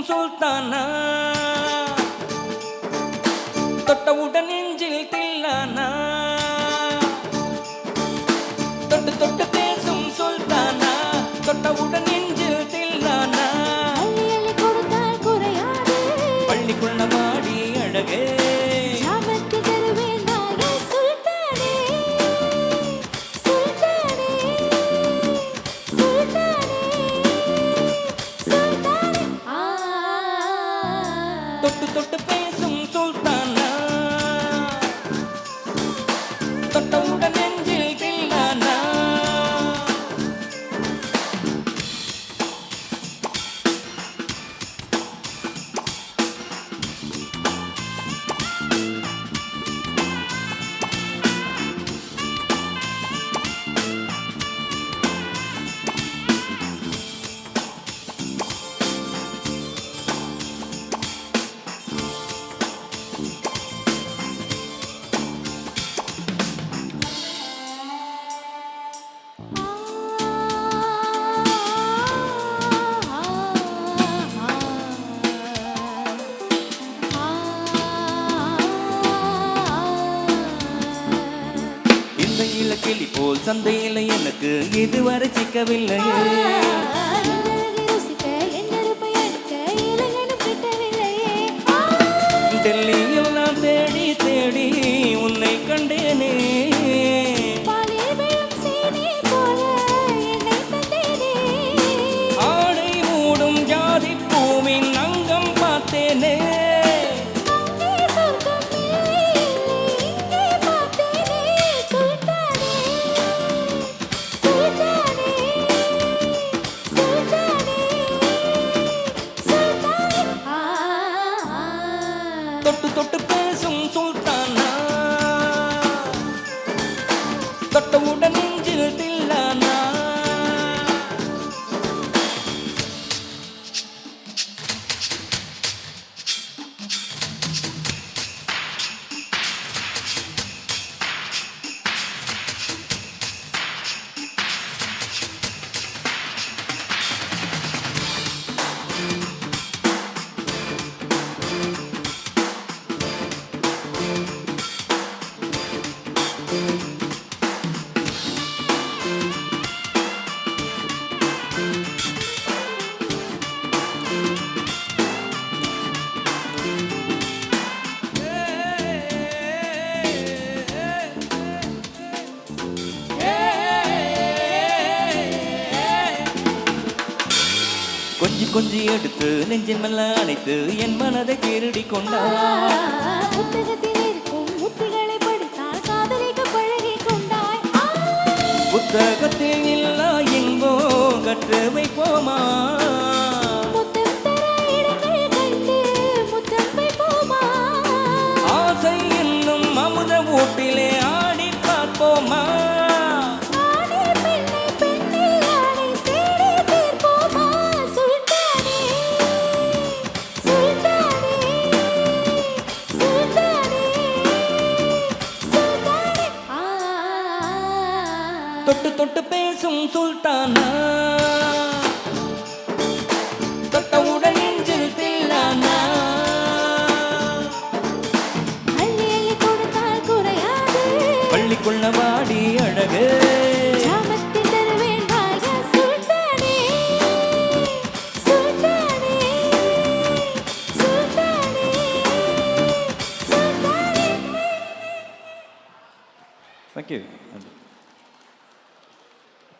சுல்தானா, தொட்டவுடன் நெஞ்சில் தில்லானா, தொட்டு தொட்டு பேசும் சுல்தானா, தொட்டவுடன் நெஞ்சில் தில்லானா, அள்ளி கொடுத்தால் குறையாது பள்ளிக்குள்ள மாடி அழகே சாமத்தில் தருவேன் நாயே சுல்தானே சுல்தானே சுல்தானே சுல்தானே தொட்டு தொட்டு பேசும் சுல்தானா, தொட்டவுடன் நெஞ்சில் தில்லானா. கிளி போல் சந்தையில் எனக்கு இதுவரை சிக்கவில்லையே, டெல்லியில் நான் தேடி தேடி உன்னை கண்டேனே, ஆடை மூடும் ஜாதி பூவின் அங்கம் பார்த்தேனே, தொட்டு தொட்டு பேசும் சுல்தானா, தொட்டவுடன் நெஞ்சில் தில்லானா. கொஞ்சி கொஞ்சி எடுத்து நெஞ்சின் மேல அணைத்து என் மனதை திருடி கொண்டாய், புத்தகத்தில் இருக்கும் முத்துகளை படித்தால் காதலிக்க பழகி கொண்டாய், புத்தகத்தில் இல்லா எங்கோ கற்று வைப்போமா, முத்தம் தர இடங்கள் கண்டு முத்தம் வைப்போமா, ஆசை என்னும் அமுத ஊட்டிலே ஆடி பார்ப்போமா, தொட்டு தொட்டு பேசும் சுல்தானா, தொட்டவுடன் நெஞ்சில் தில்லானா, அள்ளி கொடுத்தால் குறையாது பள்ளிக்குள்ள வாடி அழகு சாமத்தில் தருவேன் நாயே சுல்தானே சுல்தானே சுல்தானே சுல்தானே. Thank you.